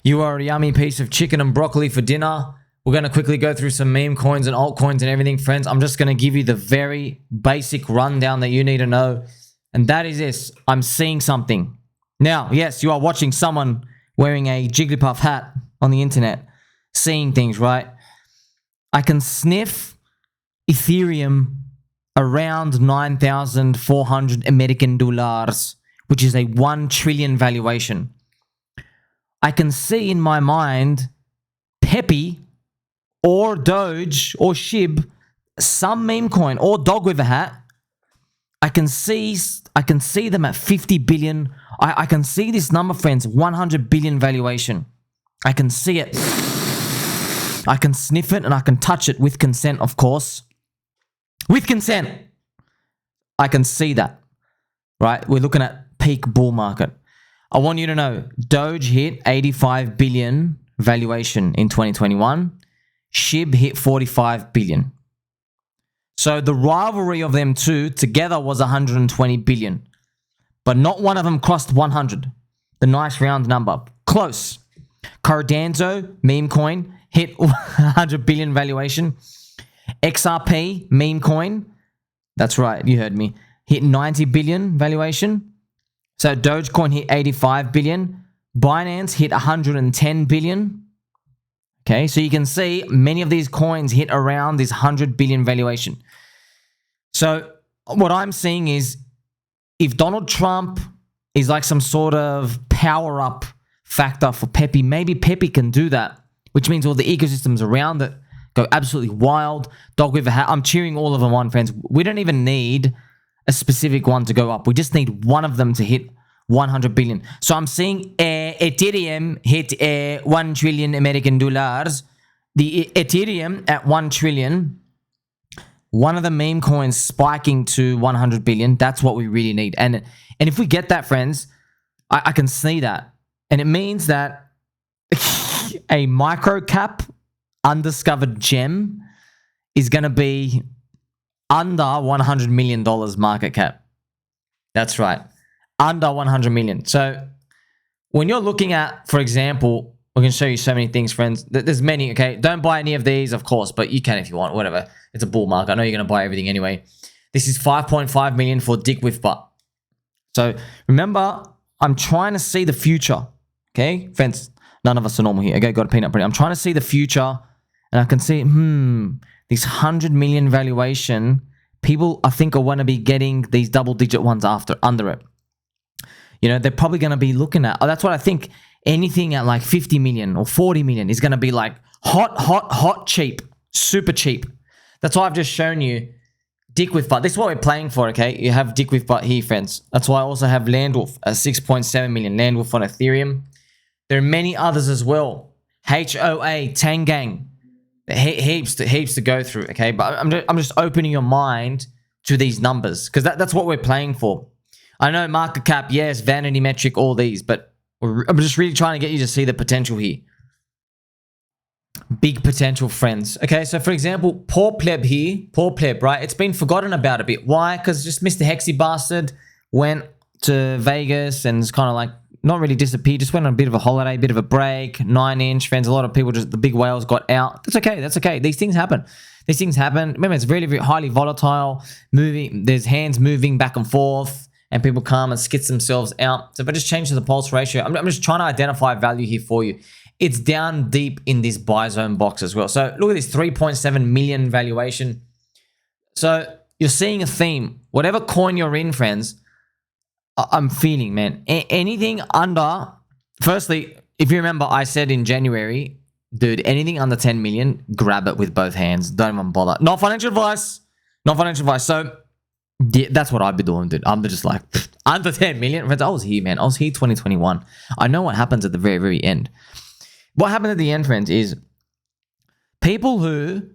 You are a yummy piece of chicken and broccoli for dinner. We're going to quickly go through some meme coins and altcoins and everything, friends. I'm just going to give you the very basic rundown that you need to know. And that is this. I'm seeing something. Now, yes, you are watching someone wearing a Jigglypuff hat on the internet. Seeing things, right? I can sniff Ethereum around 9,400 American dollars, which is a 1 trillion valuation. I can see in my mind Peppy or Doge or Shib, some meme coin or dog with a hat. I can see them at 50 billion. I can see this number, friends, 100 billion valuation. I can see it. I can sniff it and I can touch it with consent, of course. With consent. I can see that. Right? We're looking at peak bull market. I want you to know, Doge hit 85 billion valuation in 2021. SHIB hit 45 billion. So the rivalry of them two together was 120 billion. But not one of them crossed 100. The nice round number. Close. Cardano, meme coin, hit 100 billion valuation. XRP, meme coin, that's right, you heard me, hit 90 billion valuation. So Dogecoin hit 85 billion. Binance hit 110 billion. Okay, so you can see many of these coins hit around this 100 billion valuation. So what I'm seeing is if Donald Trump is like some sort of power-up factor for Peppy, maybe Peppy can do that, which means all the ecosystems around it go absolutely wild. Dog with a hat. I'm cheering all of them on, friends. We don't even need a specific one to go up. We just need one of them to hit 100 billion. So I'm seeing Ethereum hit 1 trillion American dollars. The Ethereum at 1 trillion. One of the meme coins spiking to 100 billion. That's what we really need. And if we get that, friends, I can see that. And it means that a micro cap undiscovered gem is going to be under $100 million market cap. That's right. Under 100 million. So when you're looking at, for example, we can show you so many things, friends. There's many, okay? Don't buy any of these, of course, but you can if you want, whatever. It's a bull market. I know you're going to buy everything anyway. This is 5.5 million for Dick with Butt. So remember, I'm trying to see the future, okay? Friends, none of us are normal here, okay? Got a peanut butter. I'm trying to see the future, and I can see, this 100 million valuation, people, I think, are going to be getting these double-digit ones under it. You know, they're probably going to be looking at, that's what I think, anything at like 50 million or 40 million is going to be like hot, cheap, super cheap. That's why I've just shown you Dick with Butt. This is what we're playing for, okay? You have Dick with Butt here, friends. That's why I also have Landwolf at 6.7 million. Landwolf on Ethereum. There are many others as well. HOA, Tangang. Heaps to go through, okay? But I'm just opening your mind to these numbers because that's what we're playing for. I know market cap, yes, vanity metric, all these, but I'm just really trying to get you to see the potential here. Big potential, friends. Okay, so for example, PoorPleb here. PoorPleb, right? It's been forgotten about a bit. Why? Because just Mr. Hexy Bastard went to Vegas and it's kind of like not really disappeared. Just went on a bit of a holiday, bit of a break. 9-inch, friends. A lot of people just, the big whales got out. That's okay. That's okay. These things happen. These things happen. Remember, it's very, very highly volatile. There's hands moving back and forth and people come and skits themselves out. So if I just change to the pulse ratio, I'm just trying to identify value here for you. It's down deep in this buy zone box as well. So look at this 3.7 million valuation. So you're seeing a theme. Whatever coin you're in, friends, I'm feeling, man. Anything under, firstly, if you remember, I said in January, dude, anything under 10 million, grab it with both hands. Don't even bother. Not financial advice. Not financial advice. So yeah, that's what I'd be doing, dude. I'm just like, under 10 million. Friends, I was here, man. I was here 2021. I know what happens at the very, very end. What happened at the end, friends, is people who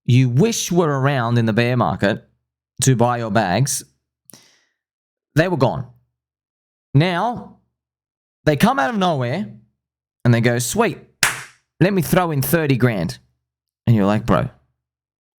you wish were around in the bear market to buy your bags, they were gone. Now, they come out of nowhere and they go, sweet, let me throw in 30 grand. And you're like, bro,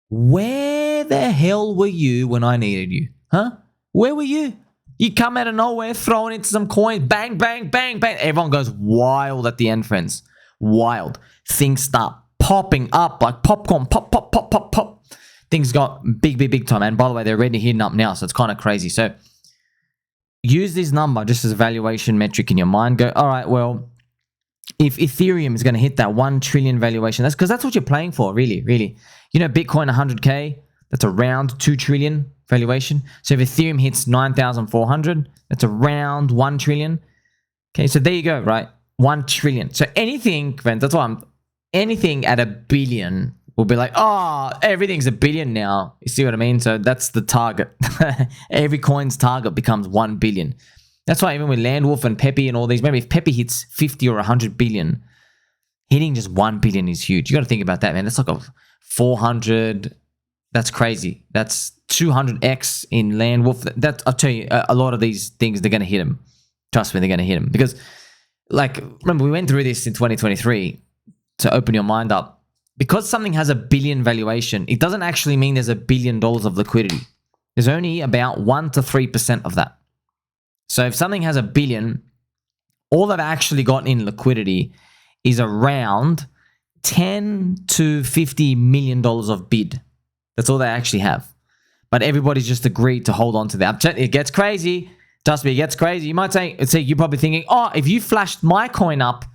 where the hell were you when I needed you? Huh? Where were you? You come out of nowhere, throwing into some coins, bang, bang, bang, bang. Everyone goes wild at the end, friends. wild. Things start popping up like popcorn, pop, pop, pop, pop, pop. Things got big time. And by the way, they're already heating up now, so it's kind of crazy. So use this number just as a valuation metric in your mind. Go, all right, well, if Ethereum is going to hit that 1 trillion valuation, that's because that's what you're playing for, really. You know, Bitcoin 100K, that's around 2 trillion valuation. So if Ethereum hits 9,400, that's around 1 trillion. Okay, so there you go, right? 1 trillion. So anything, friends, that's why anything at $1 billion will be like, oh, everything's $1 billion now. You see what I mean? So that's the target. Every coin's target becomes 1 billion. That's why even with Landwolf and Pepe and all these, maybe if Pepe hits 50 or 100 billion, hitting just 1 billion is huge. You got to think about that, man. That's like a 400. That's crazy. That's 200x in Landwolf. I'll tell you, a lot of these things, they're going to hit them. Trust me, they're going to hit them. Because, like, remember, we went through this in 2023 to open your mind up. Because something has $1 billion valuation, it doesn't actually mean there's $1 billion of liquidity. There's only about 1 to 3% of that. So if something has $1 billion, all they've actually got in liquidity is around $10 to $50 million of bid. That's all they actually have. But everybody's just agreed to hold on to that. It gets crazy. Trust me, it gets crazy. You might say, you're probably thinking, oh, if you flashed my coin up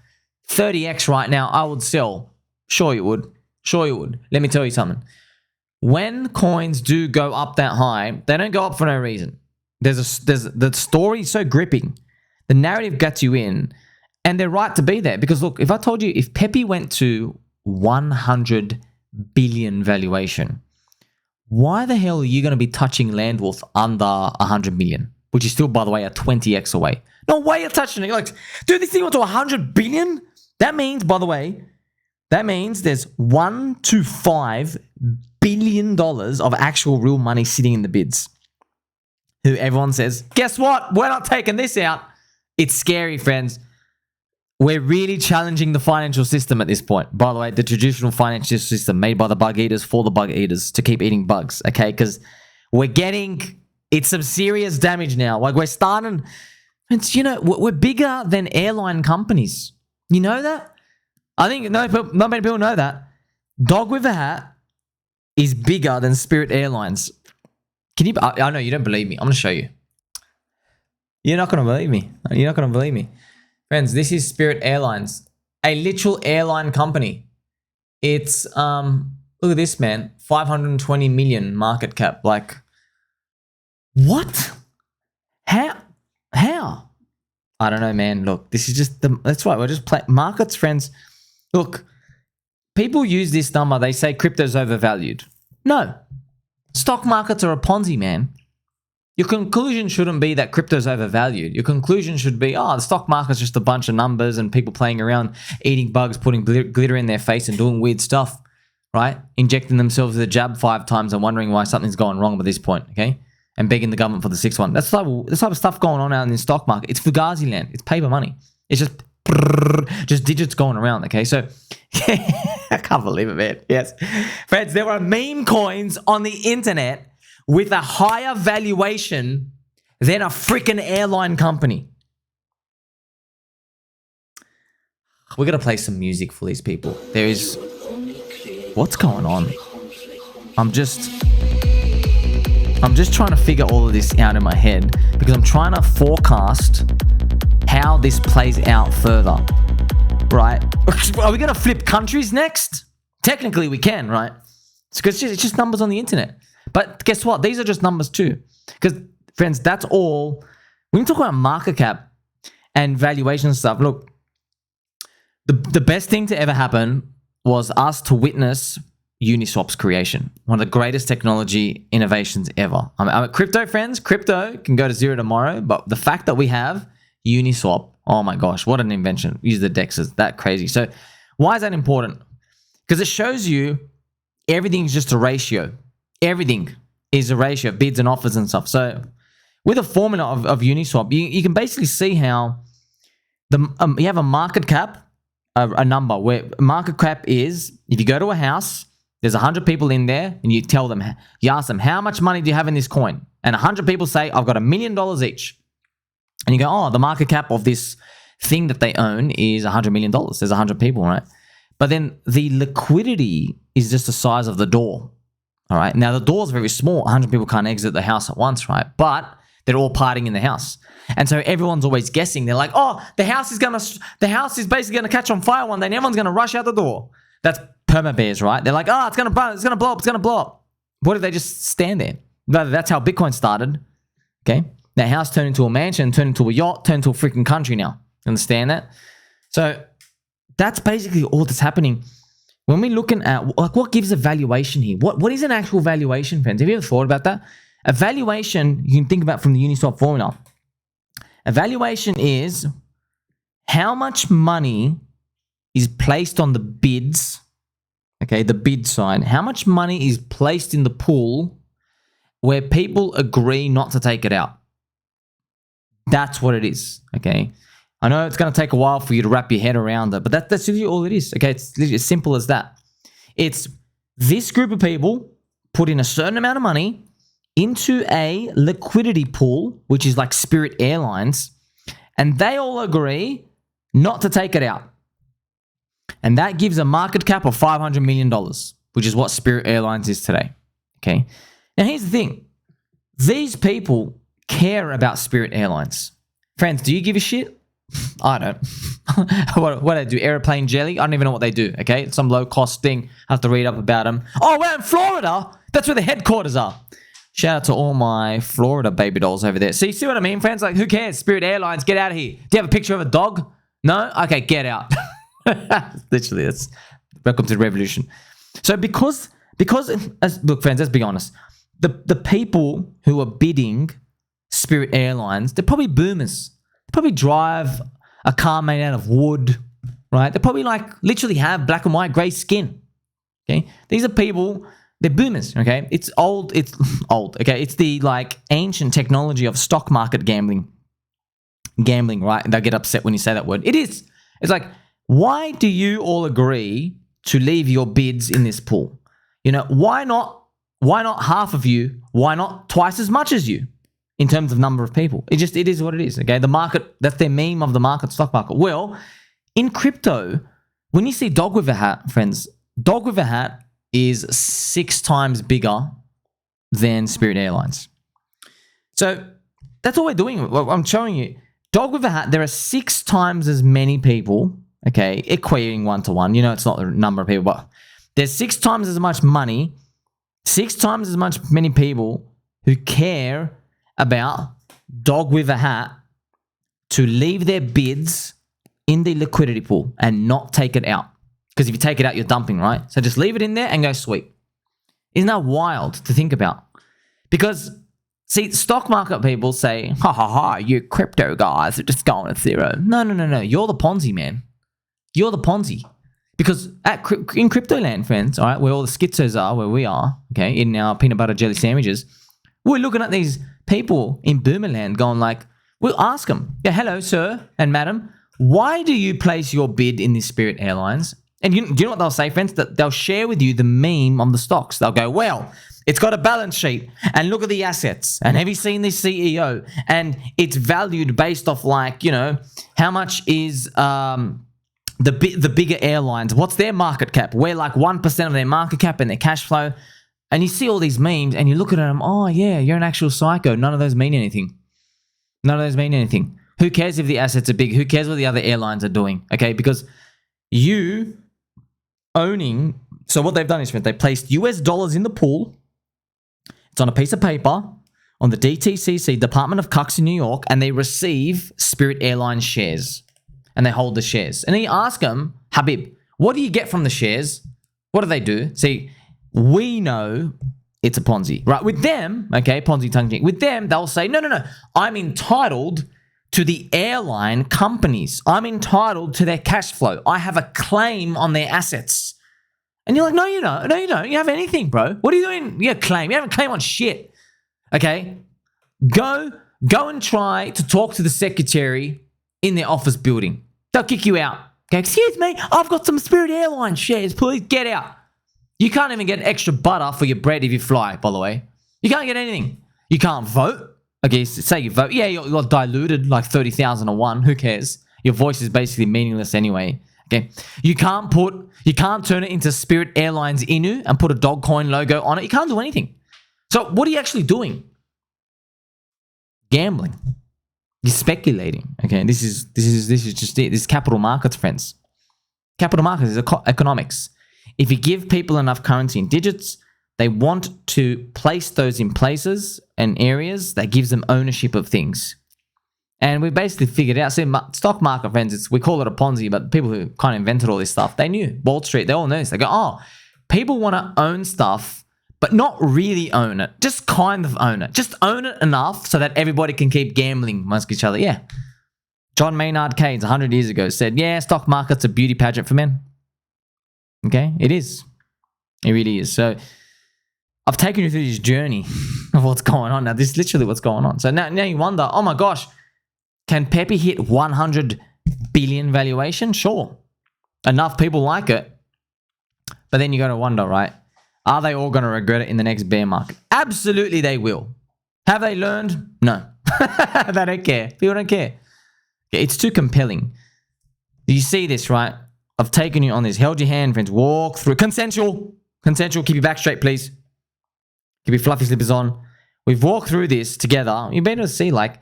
30x right now, I would sell. Sure you would. Let me tell you something. When coins do go up that high, they don't go up for no reason. The story is so gripping. The narrative gets you in, and they're right to be there. Because look, if I told you, if Pepe went to 100 billion valuation, why the hell are you going to be touching Landwolf under 100 million? Which is still, by the way, a 20x away. No way you're touching it. You're like, dude, this thing went to 100 billion? That means, by the way, there's $1 to $5 billion of actual real money sitting in the bids. Who everyone says, guess what? We're not taking this out. It's scary, friends. We're really challenging the financial system at this point. By the way, the traditional financial system made by the bug eaters for the bug eaters to keep eating bugs, okay? Because it's some serious damage now. Like, we're starting, we're bigger than airline companies. You know that? I think not many people know that. Wif Hat is bigger than Spirit Airlines. I know you don't believe me. I'm going to show you. You're not going to believe me. Friends, this is Spirit Airlines, a literal airline company. It's, look at this, man. 520 million market cap. Like, what? How? I don't know, man. Look, this is just that's right. We're just markets, friends. Look, people use this number. They say crypto's overvalued. No. Stock markets are a Ponzi, man. Your conclusion shouldn't be that crypto's overvalued. Your conclusion should be, the stock market's just a bunch of numbers and people playing around, eating bugs, putting glitter in their face and doing weird stuff, right? Injecting themselves with a jab 5 times and wondering why something's going wrong at this point, okay? And begging the government for the 6th one. That's the type of stuff going on out in the stock market. It's fugazi land. It's paper money. It's just digits going around, okay? So, I can't believe it, man. Yes. Friends, there are meme coins on the internet with a higher valuation than a freaking airline company. We're going to play some music for these people. What's going on? I'm just trying to figure all of this out in my head because I'm trying to forecast how this plays out further, right? Are we going to flip countries next? Technically, we can, right? It's just numbers on the internet. But guess what? These are just numbers too. Because, friends, that's all. When you talk about market cap and valuation stuff, look, the best thing to ever happen was us to witness Uniswap's creation. One of the greatest technology innovations ever. Crypto, friends, crypto can go to zero tomorrow, but the fact that we have Uniswap, oh my gosh, what an invention. Use the DEXs, that crazy. So why is that important? Because it shows you everything's just a ratio. Everything is a ratio of bids and offers and stuff. So with a formula of Uniswap, you can basically see how you have a market cap, a number where market cap is, if you go to a house, there's 100 people in there and you ask them, how much money do you have in this coin? And 100 people say, I've got $1 million each. And you go, the market cap of this thing that they own is $100 million. There's 100 people, right? But then the liquidity is just the size of the door. All right. Now the door is very small. 100 people can't exit the house at once, right? But they're all partying in the house. And so everyone's always guessing. They're like, oh, the house is basically gonna catch on fire one day and everyone's gonna rush out the door. That's perma bears, right? They're like, oh, it's gonna burn, it's gonna blow up, it's gonna blow up. What if they just stand there? That's how Bitcoin started. Okay. That house turned into a mansion, turned into a yacht, turned into a freaking country now. Understand that? So that's basically all that's happening. When we're looking at like what gives a valuation here, what is an actual valuation, friends? Have you ever thought about that? A valuation you can think about from the Uniswap formula. A valuation is how much money is placed on the bids, okay, the bid side. How much money is placed in the pool where people agree not to take it out. That's what it is, okay? I know it's going to take a while for you to wrap your head around it, but that's really all it is, okay? It's literally as simple as that. It's this group of people put in a certain amount of money into a liquidity pool, which is like Spirit Airlines, and they all agree not to take it out. And that gives a market cap of $500 million, which is what Spirit Airlines is today, okay? Now, here's the thing. These people care about Spirit Airlines. Friends, do you give a shit? I don't. What do they do? Airplane jelly? I don't even know what they do, okay? It's some low-cost thing. I have to read up about them. Oh, we're in Florida. That's where the headquarters are. Shout out to all my Florida baby dolls over there. See what I mean, friends? Like, who cares? Spirit Airlines, get out of here. Do you have a picture of a dog? No? Okay, get out. Literally, that's welcome to the revolution. So because look, friends, let's be honest. The people who are bidding Spirit Airlines, they're probably boomers. They probably drive a car made out of wood, right? They probably like literally have black and white gray skin, okay? These are people, they're boomers, okay? It's old, okay? It's the like ancient technology of stock market gambling, right? They'll get upset when you say that word. It is. It's like, why do you all agree to leave your bids in this pool? You know, why not half of you? Why not twice as much as you in terms of number of people? It is what it is, okay? The market, that's their meme of the market, stock market. Well, in crypto, when you see dog with a hat, friends, dog with a hat is 6 times bigger than Spirit Airlines. So that's all we're doing. I'm showing you. Dog with a hat, there are 6 times as many people, okay, equating 1 to 1. You know, it's not the number of people, but there's 6 times as much money, 6 times as much many people who care about dog with a hat to leave their bids in the liquidity pool and not take it out. Because if you take it out, you're dumping, right? So just leave it in there and go sweet. Isn't that wild to think about? Because, see, stock market people say, ha ha ha, you crypto guys are just going to zero. No. You're the Ponzi, man. You're the Ponzi. Because in crypto land, friends, all right, where all the schizos are, where we are, okay, in our peanut butter jelly sandwiches, we're looking at these people in Boomerland going like, we'll ask them, yeah, hello, sir and madam, why do you place your bid in this Spirit Airlines? And do you know what they'll say, friends? That they'll share with you the meme on the stocks. They'll go, well, it's got a balance sheet and look at the assets. And have you seen this CEO? And it's valued based off like, you know, how much is the bigger airlines? What's their market cap? We're like 1% of their market cap and their cash flow. And you see all these memes and you look at them, oh yeah, you're an actual psycho. None of those mean anything. None of those mean anything. Who cares if the assets are big? Who cares what the other airlines are doing? Okay, because you owning, so what they've done is they placed US dollars in the pool. It's on a piece of paper on the DTCC, Department of Cucks in New York, and they receive Spirit Airlines shares and they hold the shares. And then you ask them, Habib, what do you get from the shares? What do they do? See, we know it's a Ponzi, right? With them, okay, Ponzi tongue-cheek. With them, they'll say, no, I'm entitled to the airline companies. I'm entitled to their cash flow. I have a claim on their assets. And you're like, no, you don't. No, you don't. You have anything, bro. What are you doing? You have a claim. You haven't claim on shit. Okay? Go and try to talk to the secretary in their office building. They'll kick you out. Okay, excuse me, I've got some Spirit Airlines shares. Please get out. You can't even get extra butter for your bread if you fly, by the way. You can't get anything. You can't vote. Okay, say you vote. Yeah, you're diluted like 30,000 to 1. Who cares? your voice is basically meaningless anyway. Okay, you can't turn it into Spirit Airlines Inu and put a dog coin logo on it. You can't do anything. So what are you actually doing? Gambling. You're speculating. Okay, this is just it. This is capital markets, friends. Capital markets is economics. If you give people enough currency in digits, they want to place those in places and areas that gives them ownership of things. And we basically figured out, see, stock market, friends, we call it a Ponzi, but people who kind of invented all this stuff, they knew. Wall Street, they all knew this. They go, oh, people want to own stuff, but not really own it. Just kind of own it. Just own it enough so that everybody can keep gambling amongst each other. Yeah. John Maynard Keynes 100 years ago said, yeah, stock market's a beauty pageant for men. Okay? It is. It really is. So I've taken you through this journey of what's going on. Now, this is literally what's going on. So now you wonder, oh my gosh, can Pepe hit 100 billion valuation? Sure. Enough people like it. But then you got to wonder, right? Are they all going to regret it in the next bear market? Absolutely they will. Have they learned? No. They don't care. People don't care. It's too compelling. You see this, right? I've taken you on this. Held your hand, friends. Walk through. Consensual. Consensual. Keep your back straight, please. Keep your fluffy slippers on. We've walked through this together. You've been able to see, like,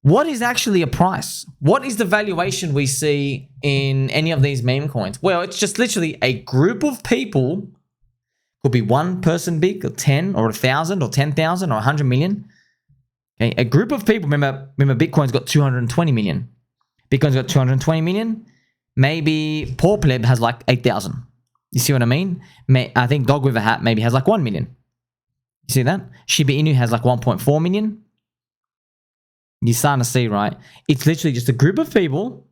what is actually a price? What is the valuation we see in any of these meme coins? Well, it's just literally a group of people. Could be one person big, or 10, or 1,000, or 10,000, or 100 million. Okay, a group of people. Remember, Bitcoin's got 220 million. Bitcoin's got 220 million. Maybe PoorPleb has like 8,000. You see what I mean? I think Wif Hat maybe has like 1 million. You see that? Shiba Inu has like 1.4 million. You're starting to see, right? It's literally just a group of people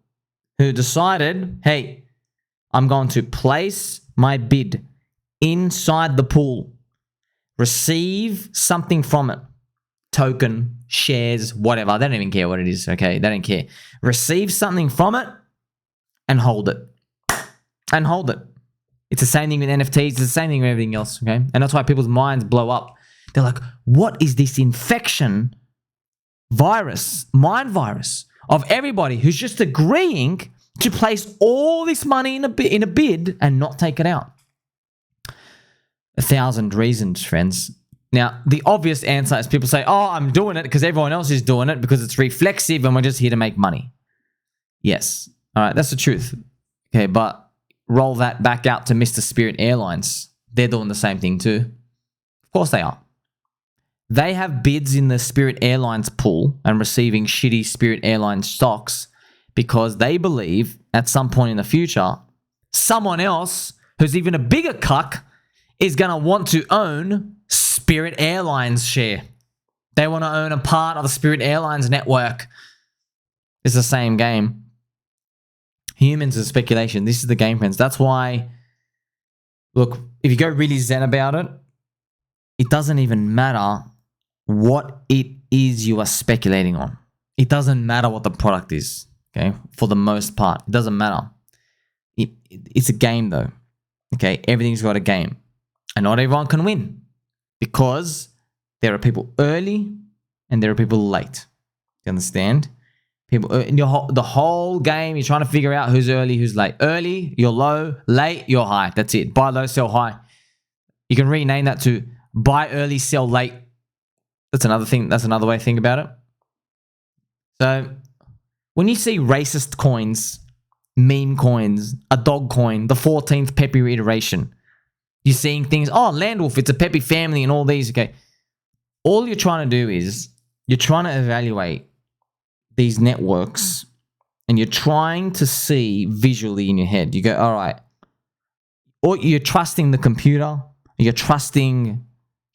who decided, hey, I'm going to place my bid inside the pool, receive something from it, token, shares, whatever. They don't even care what it is, okay? They don't care. Receive something from it and hold it. And hold it. It's the same thing with NFTs. It's the same thing with everything else, okay? And that's why people's minds blow up. They're like, what is this infection virus, mind virus of everybody who's just agreeing to place all this money in a bid and not take it out? 1,000 reasons, friends. Now, the obvious answer is people say, oh, I'm doing it because everyone else is doing it because it's reflexive and we're just here to make money. Yes. All right, that's the truth. Okay, but roll that back out to Mr. Spirit Airlines. They're doing the same thing too. Of course they are. They have bids in the Spirit Airlines pool and receiving shitty Spirit Airlines stocks because they believe at some point in the future, someone else who's even a bigger cuck is going to want to own Spirit Airlines share. They want to own a part of the Spirit Airlines network. It's the same game. Humans are speculation. This is the game, friends. That's why, look, if you go really zen about it, it doesn't even matter what it is you are speculating on. It doesn't matter what the product is, okay? For the most part, it doesn't matter. It's a game though, okay? Everything's got a game. And not everyone can win because there are people early and there are people late. You understand? People in the whole game, you're trying to figure out who's early, who's late. Early, you're low. Late, you're high. That's it. Buy low, sell high. You can rename that to buy early, sell late. That's another thing. That's another way to think about it. So when you see racist coins, meme coins, a dog coin, the 14th Pepe reiteration, you're seeing things, oh, Landwolf, it's a Pepe family and all these, okay. All you're trying to do is you're trying to evaluate these networks and you're trying to see visually in your head. You go, all right, or you're trusting the computer, you're trusting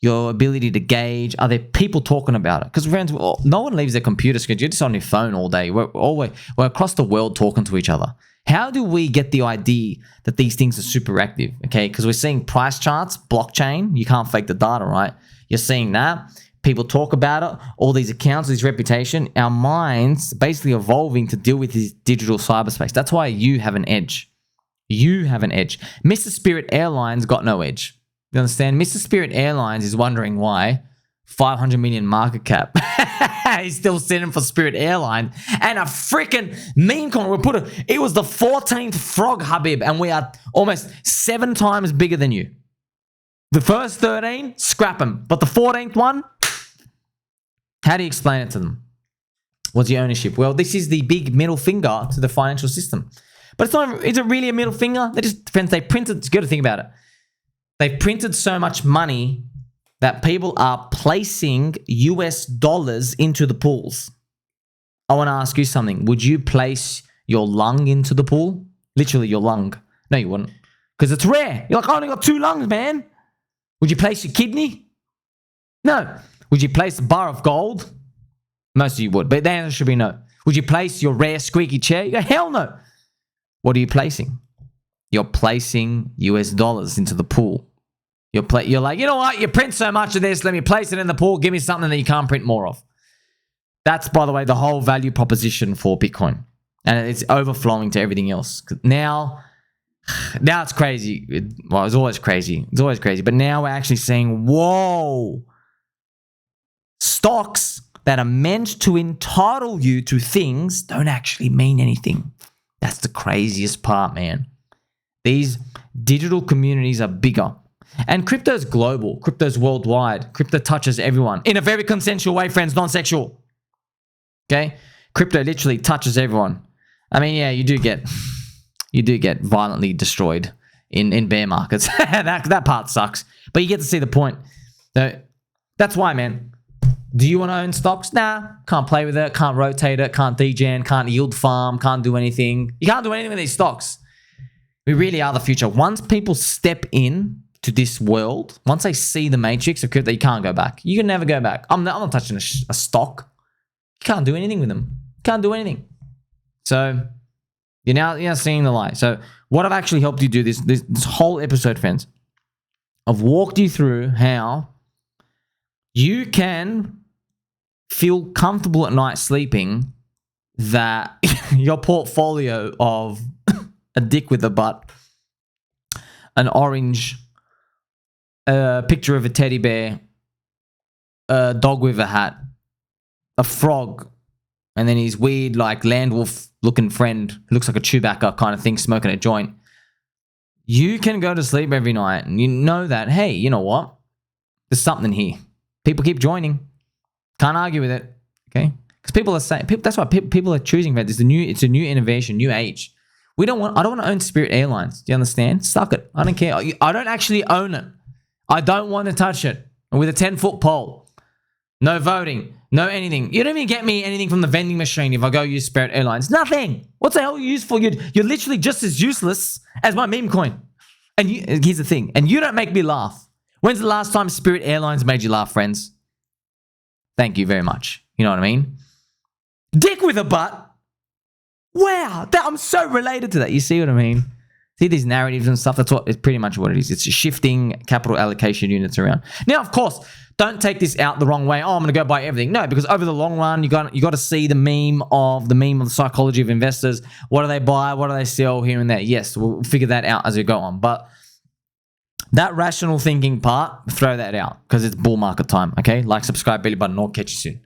your ability to gauge. Are there people talking about it? Because friends, no one leaves their computer screen. You're just on your phone all day. We're across the world talking to each other. How do we get the idea that these things are super active? Okay, because we're seeing price charts, blockchain. You can't fake the data, right? You're seeing that. People talk about it. All these accounts, this reputation. Our minds basically evolving to deal with this digital cyberspace. That's why you have an edge. You have an edge. Mr. Spirit Airlines got no edge. You understand? Mr. Spirit Airlines is wondering why 500 million market cap. He's still sitting for Spirit Airlines. And a freaking meme coin. It was the 14th frog, Habib, and we are almost 7 times bigger than you. The first 13, scrap them. But the 14th one, how do you explain it to them? What's your ownership? Well, this is the big middle finger to the financial system. But it's not, is it really a middle finger? They printed, it's good to think about it. They printed so much money that people are placing US dollars into the pools. I want to ask you something. Would you place your lung into the pool? Literally your lung. No, you wouldn't. Because it's rare. You're like, I only got 2 lungs, man. Would you place your kidney? No. Would you place a bar of gold? Most of you would, but the answer should be no. Would you place your rare squeaky chair? You go, hell no. What are you placing? You're placing US dollars into the pool. You're like, you know what? You print so much of this. Let me place it in the pool. Give me something that you can't print more of. That's, by the way, the whole value proposition for Bitcoin. And it's overflowing to everything else. Now it's crazy. Well, it's always crazy. It's always crazy. But now we're actually saying, whoa, stocks that are meant to entitle you to things don't actually mean anything. That's the craziest part, man. These digital communities are bigger. And crypto's global. Crypto's worldwide. Crypto touches everyone. In a very consensual way, friends, non-sexual. Okay? Crypto literally touches everyone. I mean, yeah, you do get violently destroyed in bear markets. that part sucks. But you get to see the point. So that's why, man. Do you want to own stocks? Nah, can't play with it, can't rotate it, can't degen, can't yield farm, can't do anything. You can't do anything with these stocks. We really are the future. Once people step in to this world, once they see the matrix of crypto, you can't go back. You can never go back. I'm not touching a stock. You can't do anything with them. You can't do anything. So you're now seeing the light. So what I've actually helped you do this whole episode, friends, I've walked you through how you can feel comfortable at night sleeping that your portfolio of a dick with a butt, an orange, a picture of a teddy bear, a dog with a hat, a frog, and then his weird like land wolf looking friend who looks like a Chewbacca kind of thing smoking a joint. You can go to sleep every night and you know that, hey, you know what? There's something here. People keep joining. Can't argue with it. Okay? Because people are saying, that's why people are choosing that. It's a new innovation, new age. I don't want to own Spirit Airlines. Do you understand? Suck it. I don't care. I don't actually own it. I don't want to touch it. With a 10-foot pole. No voting. No anything. You don't even get me anything from the vending machine if I go use Spirit Airlines. Nothing. What the hell are you used for? You're literally just as useless as my meme coin. And here's the thing. And you don't make me laugh. When's the last time Spirit Airlines made you laugh, friends? Thank you very much. You know what I mean? Dick with a butt. Wow. I'm so related to that. You see what I mean? See these narratives and stuff? It's pretty much what it is. It's shifting capital allocation units around. Now, of course, don't take this out the wrong way. Oh, I'm going to go buy everything. No, because over the long run, you got to see the meme of the psychology of investors. What do they buy? What do they sell here and there? Yes, we'll figure that out as we go on. But that rational thinking part, throw that out because it's bull market time. Okay? Like, subscribe, belly button, or catch you soon.